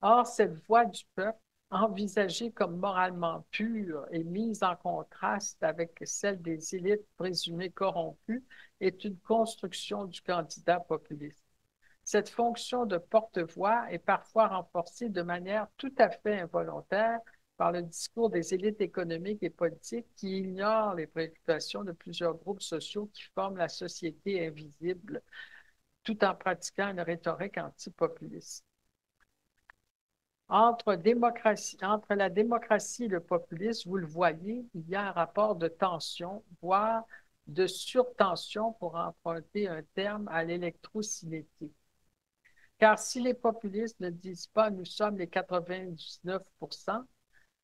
Or, cette voix du peuple, envisagée comme moralement pure et mise en contraste avec celle des élites présumées corrompues, est une construction du candidat populiste. Cette fonction de porte-voix est parfois renforcée de manière tout à fait involontaire par le discours des élites économiques et politiques qui ignorent les préoccupations de plusieurs groupes sociaux qui forment la société invisible, tout en pratiquant une rhétorique antipopuliste. Entre la démocratie et le populisme, vous le voyez, il y a un rapport de tension, voire de surtension pour emprunter un terme à l'électrocinétique. Car si les populistes ne disent pas nous sommes les 99%,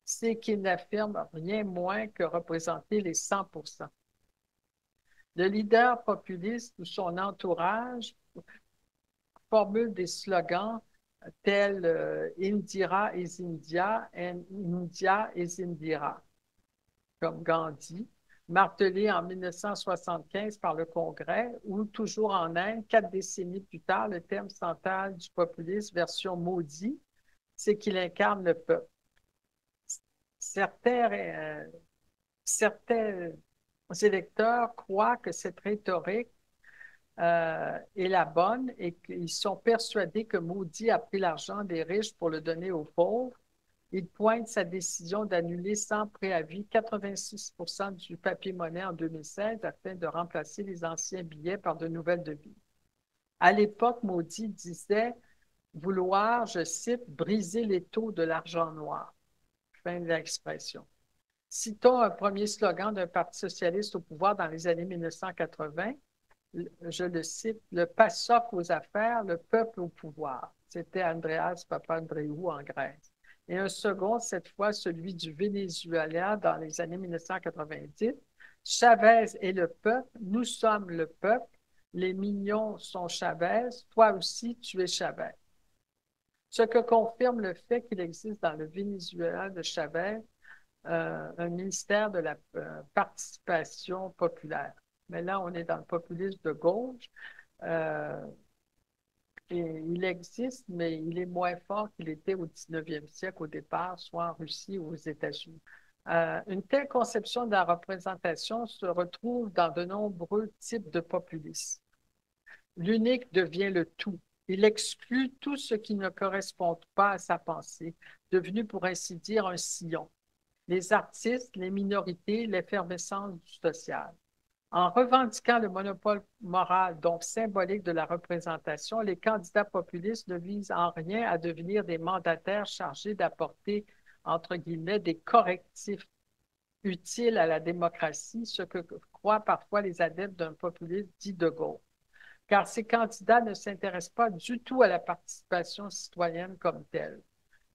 c'est qu'ils n'affirment rien moins que représenter les 100%. Le leader populiste ou son entourage formule des slogans tels Indira is India and India is Indira, comme Gandhi, martelé en 1975 par le Congrès, ou toujours en Inde, 4 décennies plus tard, le thème central du populisme, version maudit, c'est qu'il incarne le peuple. Certains électeurs croient que cette rhétorique est la bonne et qu'ils sont persuadés que Modi a pris l'argent des riches pour le donner aux pauvres. Il pointe sa décision d'annuler sans préavis 86% du papier-monnaie en 2016 afin de remplacer les anciens billets par de nouvelles devises. À l'époque, Modi disait vouloir, je cite, briser les taux de l'argent noir. Fin de l'expression. Citons un premier slogan d'un parti socialiste au pouvoir dans les années 1980. Je le cite, le PASOK aux affaires, le peuple au pouvoir. C'était Andreas Papandreou en Grèce. Et un second, cette fois celui du Venezuela dans les années 1990. Chavez est le peuple, nous sommes le peuple, les mignons sont Chavez, toi aussi tu es Chavez. Ce que confirme le fait qu'il existe dans le Venezuela de Chavez un ministère de la participation populaire. Mais là, on est dans le populisme de gauche. Et il existe, mais il est moins fort qu'il était au 19e siècle au départ, soit en Russie ou aux États-Unis. Une telle conception de la représentation se retrouve dans de nombreux types de populisme. L'unique devient le tout. Il exclut tout ce qui ne correspond pas à sa pensée, devenu pour ainsi dire un sillon. Les artistes, les minorités, l'effervescence du social. En revendiquant le monopole moral, donc symbolique de la représentation, les candidats populistes ne visent en rien à devenir des mandataires chargés d'apporter, entre guillemets, des correctifs utiles à la démocratie, ce que croient parfois les adeptes d'un populisme dit de gauche, car ces candidats ne s'intéressent pas du tout à la participation citoyenne comme telle.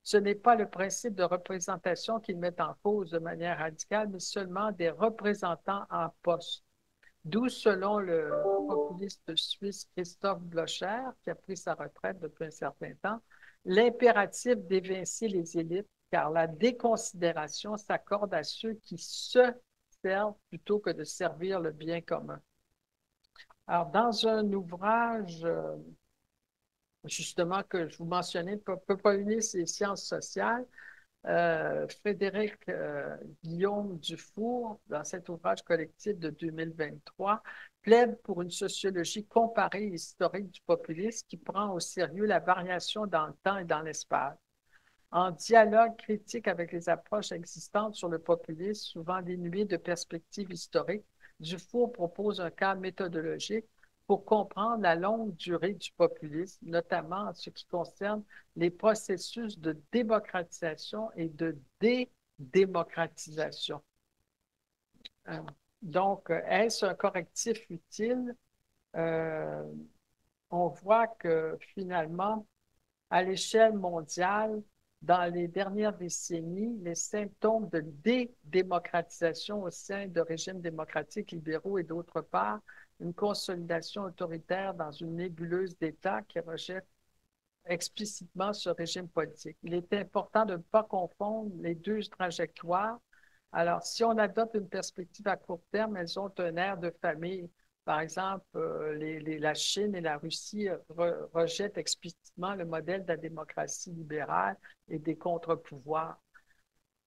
Ce n'est pas le principe de représentation qu'ils mettent en cause de manière radicale, mais seulement des représentants en poste. D'où, selon le populiste suisse Christophe Blocher, qui a pris sa retraite depuis un certain temps, l'impératif d'évincer les élites, car la déconsidération s'accorde à ceux qui se servent plutôt que de servir le bien commun. Alors, dans un ouvrage, justement, que je vous mentionnais, Populisme et sciences sociales, Frédéric Guillaume Dufour, dans cet ouvrage collectif de 2023, plaide pour une sociologie comparée et historique du populisme qui prend au sérieux la variation dans le temps et dans l'espace. En dialogue critique avec les approches existantes sur le populisme, souvent dénuées de perspectives historiques, Dufour propose un cadre méthodologique pour comprendre la longue durée du populisme, notamment en ce qui concerne les processus de démocratisation et de dédémocratisation. Donc, est-ce un correctif utile? On voit que finalement, à l'échelle mondiale, dans les dernières décennies, les symptômes de dédémocratisation au sein de régimes démocratiques libéraux et d'autre part, une consolidation autoritaire dans une nébuleuse d'États qui rejette explicitement ce régime politique. Il est important de ne pas confondre les deux trajectoires. Alors, si on adopte une perspective à court terme, elles ont un air de famille. Par exemple, la Chine et la Russie rejettent explicitement le modèle de la démocratie libérale et des contre-pouvoirs.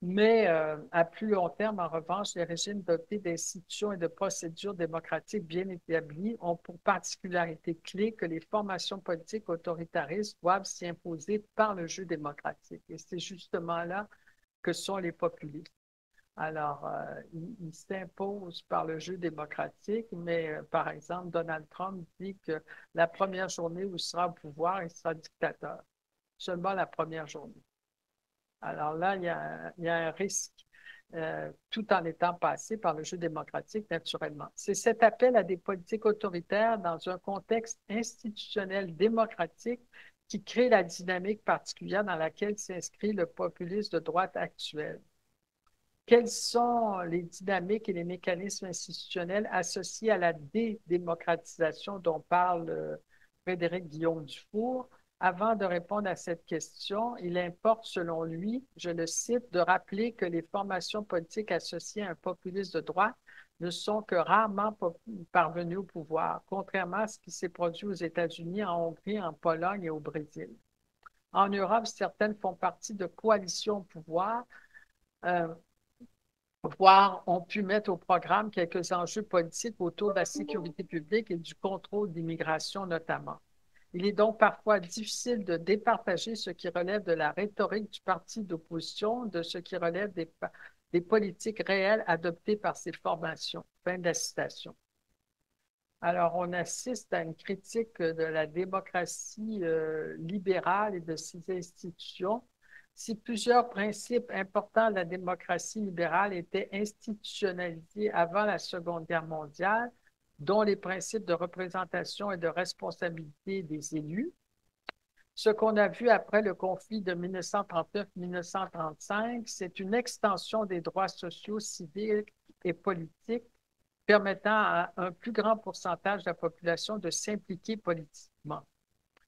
Mais à plus long terme, en revanche, les régimes dotés d'institutions et de procédures démocratiques bien établies ont pour particularité clé que les formations politiques autoritaristes doivent s'y imposer par le jeu démocratique. Et c'est justement là que sont les populistes. Alors, ils s'imposent par le jeu démocratique, mais par exemple, Donald Trump dit que la première journée où il sera au pouvoir, il sera dictateur. Seulement la première journée. Alors là, il y a un risque, tout en étant passé par le jeu démocratique, naturellement. C'est cet appel à des politiques autoritaires dans un contexte institutionnel démocratique qui crée la dynamique particulière dans laquelle s'inscrit le populisme de droite actuel. Quelles sont les dynamiques et les mécanismes institutionnels associés à la dédémocratisation dont parle Frédéric Guillaume Dufour? Avant de répondre à cette question, il importe, selon lui, je le cite, de rappeler que les formations politiques associées à un populisme de droite ne sont que rarement parvenues au pouvoir, contrairement à ce qui s'est produit aux États-Unis, en Hongrie, en Pologne et au Brésil. En Europe, certaines font partie de coalitions au pouvoir, voire ont pu mettre au programme quelques enjeux politiques autour de la sécurité publique et du contrôle d'immigration notamment. Il est donc parfois difficile de départager ce qui relève de la rhétorique du parti d'opposition de ce qui relève des politiques réelles adoptées par ces formations. Fin de la citation. Alors, on assiste à une critique de la démocratie libérale et de ses institutions. Si plusieurs principes importants de la démocratie libérale étaient institutionnalisés avant la Seconde Guerre mondiale, dont les principes de représentation et de responsabilité des élus, ce qu'on a vu après le conflit de 1939-1935, c'est une extension des droits sociaux, civils et politiques permettant à un plus grand pourcentage de la population de s'impliquer politiquement.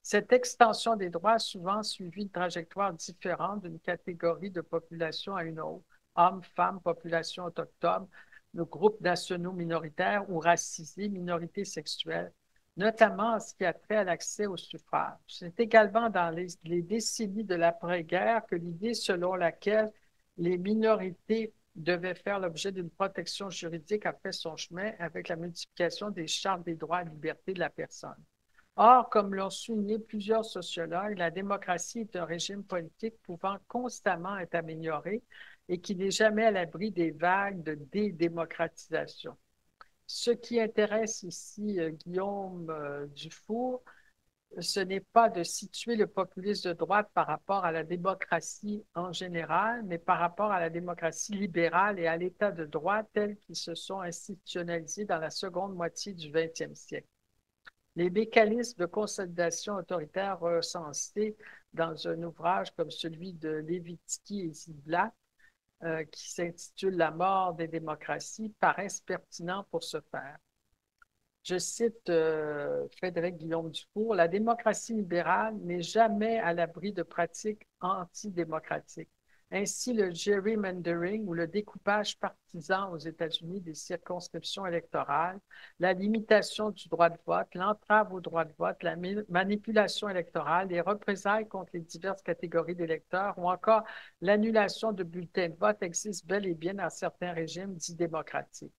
Cette extension des droits a souvent suivi une trajectoire différente d'une catégorie de population à une autre, hommes, femmes, population autochtone, le groupe nationaux minoritaires ou racisés, minorités sexuelles, notamment en ce qui a trait à l'accès au suffrage. C'est également dans les décennies de l'après-guerre que l'idée selon laquelle les minorités devaient faire l'objet d'une protection juridique a fait son chemin avec la multiplication des chartes des droits et libertés de la personne. Or, comme l'ont souligné plusieurs sociologues, la démocratie est un régime politique pouvant constamment être amélioré et qui n'est jamais à l'abri des vagues de dédémocratisation. Ce qui intéresse ici Guillaume Dufour ce n'est pas de situer le populisme de droite par rapport à la démocratie en général, mais par rapport à la démocratie libérale et à l'État de droit tels qu'ils se sont institutionnalisés dans la seconde moitié du 20e siècle. Les mécanismes de consolidation autoritaire recensés dans un ouvrage comme celui de Levitsky et Ziblatt, qui s'intitule La mort des démocraties, paraissent pertinents pour ce faire. Je cite Frédéric Guillaume Dufour, la démocratie libérale n'est jamais à l'abri de pratiques antidémocratiques. Ainsi, le gerrymandering ou le découpage partisan aux États-Unis des circonscriptions électorales, la limitation du droit de vote, l'entrave au droit de vote, la manipulation électorale, les représailles contre les diverses catégories d'électeurs ou encore l'annulation de bulletins de vote existent bel et bien dans certains régimes dits démocratiques.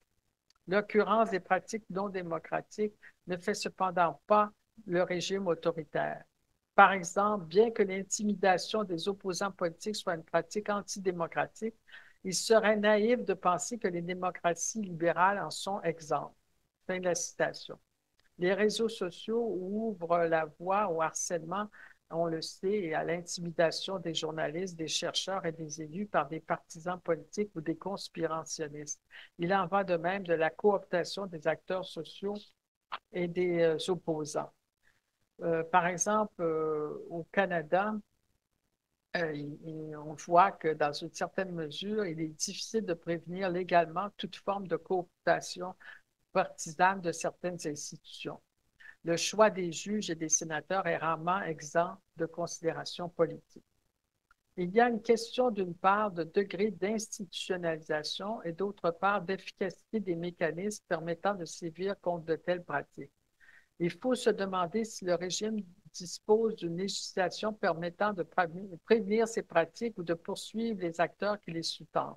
L'occurrence des pratiques non démocratiques ne fait cependant pas le régime autoritaire. Par exemple, bien que l'intimidation des opposants politiques soit une pratique antidémocratique, il serait naïf de penser que les démocraties libérales en sont exemptes. Fin de la citation. Les réseaux sociaux ouvrent la voie au harcèlement, on le sait, et à l'intimidation des journalistes, des chercheurs et des élus par des partisans politiques ou des conspirationnistes. Il en va de même de la cooptation des acteurs sociaux et des opposants. Par exemple, au Canada, on voit que dans une certaine mesure, il est difficile de prévenir légalement toute forme de cooptation partisane de certaines institutions. Le choix des juges et des sénateurs est rarement exempt de considérations politiques. Il y a une question d'une part de degré d'institutionnalisation et d'autre part d'efficacité des mécanismes permettant de sévir contre de telles pratiques. Il faut se demander si le régime dispose d'une législation permettant de prévenir ces pratiques ou de poursuivre les acteurs qui les sous-tendent.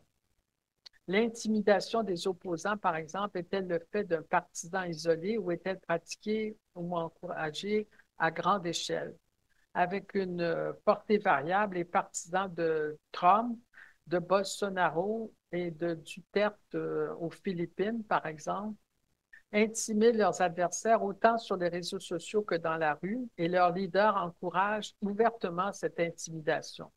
L'intimidation des opposants, par exemple, est-elle le fait d'un partisan isolé ou est-elle pratiquée ou encouragée à grande échelle? Avec une portée variable, les partisans de Trump, de Bolsonaro et de Duterte aux Philippines, par exemple, intimident leurs adversaires autant sur les réseaux sociaux que dans la rue et leurs leaders encouragent ouvertement cette intimidation.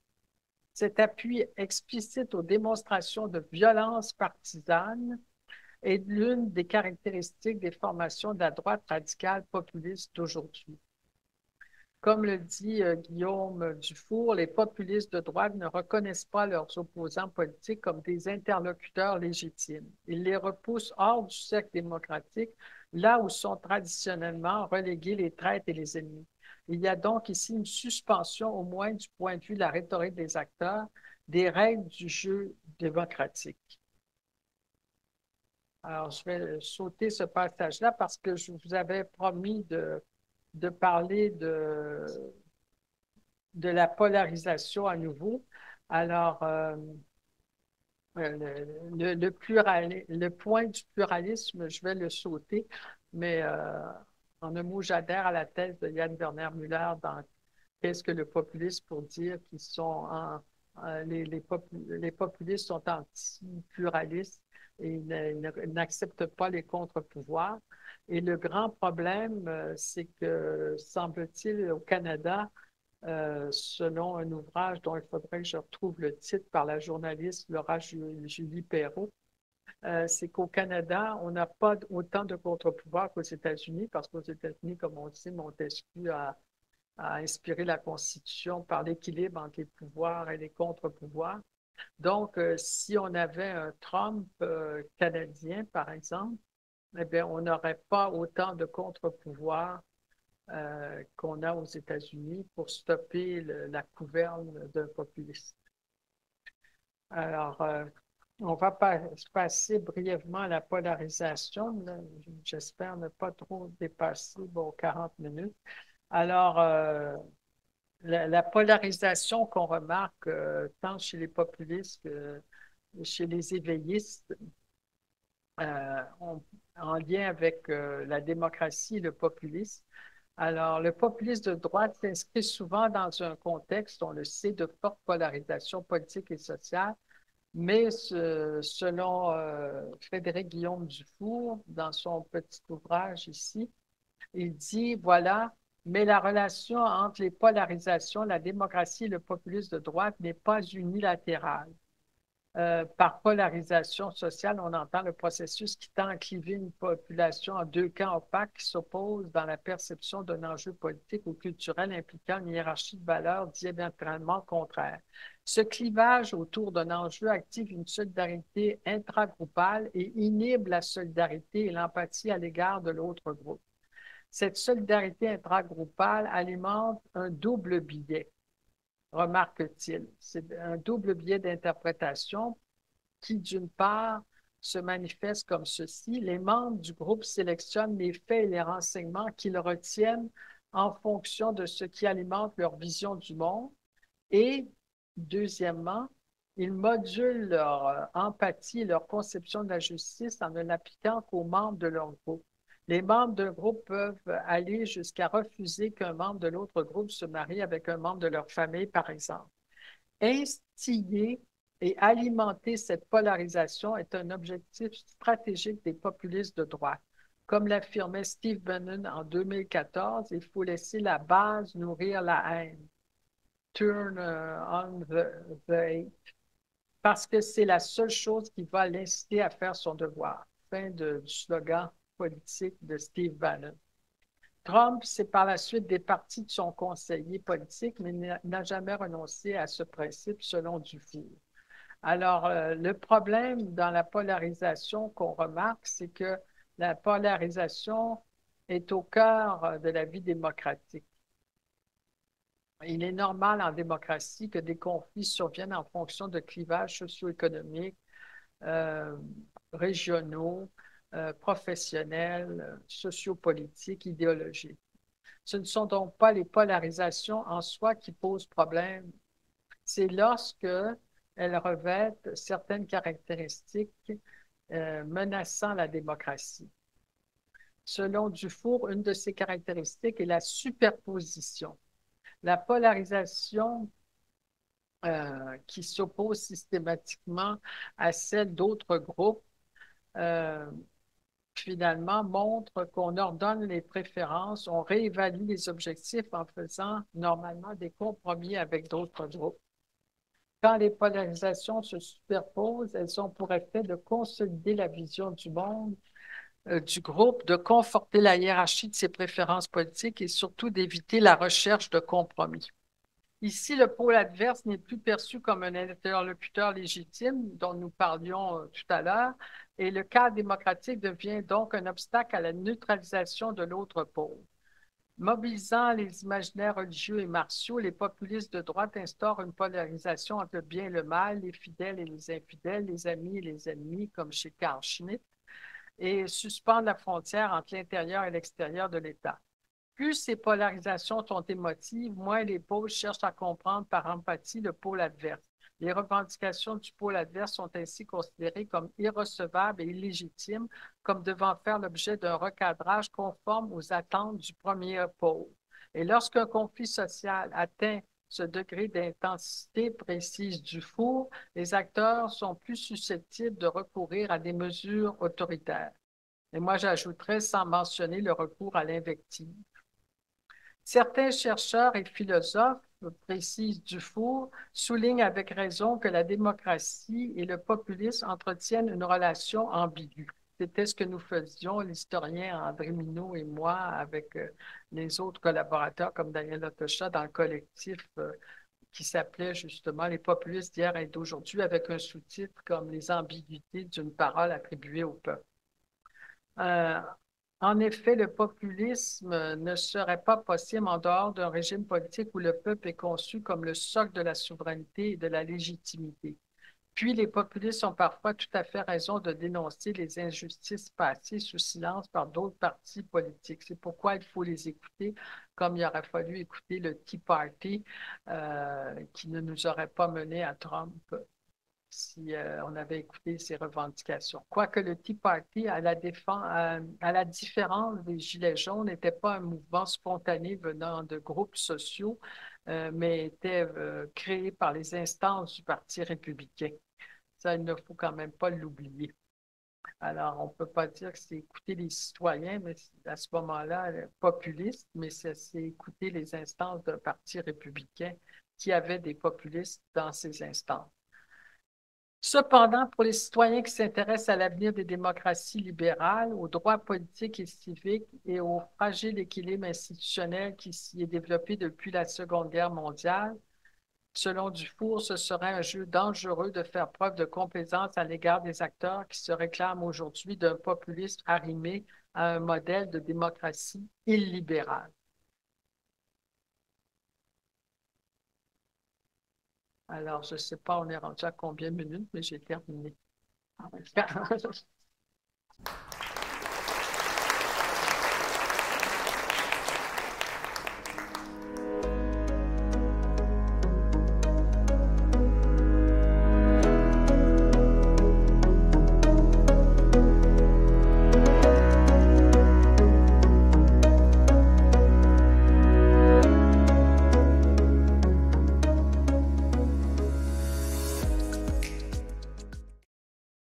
Cet appui explicite aux démonstrations de violence partisane est l'une des caractéristiques des formations de la droite radicale populiste d'aujourd'hui. Comme le dit Guillaume Dufour, les populistes de droite ne reconnaissent pas leurs opposants politiques comme des interlocuteurs légitimes. Ils les repoussent hors du cercle démocratique, là où sont traditionnellement relégués les traîtres et les ennemis. Il y a donc ici une suspension, au moins du point de vue de la rhétorique des acteurs, des règles du jeu démocratique. Alors, je vais sauter ce passage-là parce que je vous avais promis de parler de la polarisation à nouveau. Alors, le point du pluralisme, je vais le sauter, mais en un mot, j'adhère à la thèse de Yann Werner Müller dans Qu'est-ce que le populisme pour dire qu'ils sont les populistes sont anti-pluralistes et ils n'acceptent pas les contre-pouvoirs. Et le grand problème, c'est que, semble-t-il, au Canada, selon un ouvrage dont il faudrait que je retrouve le titre par la journaliste Laura Julie Perrault, c'est qu'au Canada, on n'a pas autant de contre-pouvoirs qu'aux États-Unis, parce qu'aux États-Unis, comme on dit, Montesquieu a inspiré la Constitution par l'équilibre entre les pouvoirs et les contre-pouvoirs. Donc, si on avait un Trump canadien, par exemple, eh bien, on n'aurait pas autant de contre-pouvoirs qu'on a aux États-Unis pour stopper la gouverne d'un populiste. Alors, on va passer brièvement à la polarisation. J'espère ne pas trop dépasser 40 minutes. Alors, la polarisation qu'on remarque tant chez les populistes que chez les éveillistes, en lien avec la démocratie et le populisme. Alors, le populisme de droite s'inscrit souvent dans un contexte, on le sait, de forte polarisation politique et sociale, mais selon Frédéric Guillaume Dufour, dans son petit ouvrage ici, il dit, voilà, Mais la relation entre les polarisations, la démocratie et le populisme de droite n'est pas unilatérale. Par polarisation sociale, on entend le processus qui tend à cliver une population en deux camps opaques qui s'opposent dans la perception d'un enjeu politique ou culturel impliquant une hiérarchie de valeurs diamétralement contraires. Ce clivage autour d'un enjeu active une solidarité intragroupale et inhibe la solidarité et l'empathie à l'égard de l'autre groupe. Cette solidarité intragroupale alimente un double biais, remarque-t-il. C'est un double biais d'interprétation qui, d'une part, se manifeste comme ceci. Les membres du groupe sélectionnent les faits et les renseignements qu'ils retiennent en fonction de ce qui alimente leur vision du monde. Et, deuxièmement, ils modulent leur empathie et leur conception de la justice en ne l'appliquant qu'aux membres de leur groupe. Les membres d'un groupe peuvent aller jusqu'à refuser qu'un membre de l'autre groupe se marie avec un membre de leur famille, par exemple. Instiller et alimenter cette polarisation est un objectif stratégique des populistes de droite. Comme l'affirmait Steve Bannon en 2014, il faut laisser la base nourrir la haine. Turn on the hate. Parce que c'est la seule chose qui va l'inciter à faire son devoir. Fin du slogan politique de Steve Bannon. Trump s'est par la suite départi de son conseiller politique, mais n'a jamais renoncé à ce principe selon Dufour. Alors, le problème dans la polarisation qu'on remarque, c'est que la polarisation est au cœur de la vie démocratique. Il est normal en démocratie que des conflits surviennent en fonction de clivages socio-économiques, euh, régionaux, professionnels, sociopolitiques, idéologiques. Ce ne sont donc pas les polarisations en soi qui posent problème. C'est lorsque elles revêtent certaines caractéristiques menaçant la démocratie. Selon Dufour, une de ces caractéristiques est la superposition. La polarisation qui s'oppose systématiquement à celle d'autres groupes euh, finalement montre qu'on ordonne les préférences, on réévalue les objectifs en faisant normalement des compromis avec d'autres groupes. Quand les polarisations se superposent, elles ont pour effet de consolider la vision du monde, du groupe, de conforter la hiérarchie de ses préférences politiques et surtout d'éviter la recherche de compromis. Ici, le pôle adverse n'est plus perçu comme un interlocuteur légitime dont nous parlions tout à l'heure, et le cadre démocratique devient donc un obstacle à la neutralisation de l'autre pôle. Mobilisant les imaginaires religieux et martiaux, les populistes de droite instaurent une polarisation entre le bien et le mal, les fidèles et les infidèles, les amis et les ennemis, comme chez Carl Schmitt, et suspendent la frontière entre l'intérieur et l'extérieur de l'État. Plus ces polarisations sont émotives, moins les pôles cherchent à comprendre par empathie le pôle adverse. Les revendications du pôle adverse sont ainsi considérées comme irrecevables et illégitimes, comme devant faire l'objet d'un recadrage conforme aux attentes du premier pôle. Et lorsqu'un conflit social atteint ce degré d'intensité précise du four, les acteurs sont plus susceptibles de recourir à des mesures autoritaires. Et moi, j'ajouterais, sans mentionner le recours à l'invective. Certains chercheurs et philosophes, précise Dufour, soulignent avec raison que la démocratie et le populisme entretiennent une relation ambiguë. C'était ce que nous faisions, l'historien André Minot et moi, avec les autres collaborateurs comme Daniel Otocha dans le collectif qui s'appelait justement Les populistes d'hier et d'aujourd'hui, avec un sous-titre comme Les ambiguïtés d'une parole attribuée au peuple. Euh, En effet, le populisme ne serait pas possible en dehors d'un régime politique où le peuple est conçu comme le socle de la souveraineté et de la légitimité. Puis, les populistes ont parfois tout à fait raison de dénoncer les injustices passées sous silence par d'autres partis politiques. C'est pourquoi il faut les écouter, comme il aurait fallu écouter le Tea Party, qui ne nous aurait pas mené à Trump si on avait écouté ses revendications. Quoique le Tea Party, à la différence des Gilets jaunes, n'était pas un mouvement spontané venant de groupes sociaux, mais était créé par les instances du Parti républicain. Ça, il ne faut quand même pas l'oublier. Alors, on ne peut pas dire que c'est écouter les citoyens, mais à ce moment-là, populiste, mais c'est écouter les instances d'un parti républicain qui avait des populistes dans ses instances. Cependant, pour les citoyens qui s'intéressent à l'avenir des démocraties libérales, aux droits politiques et civiques et au fragile équilibre institutionnel qui s'y est développé depuis la Seconde Guerre mondiale, selon Dufour, ce serait un jeu dangereux de faire preuve de complaisance à l'égard des acteurs qui se réclament aujourd'hui d'un populisme arrimé à un modèle de démocratie illibérale. Alors, je ne sais pas, on est rendu à combien de minutes, mais j'ai terminé.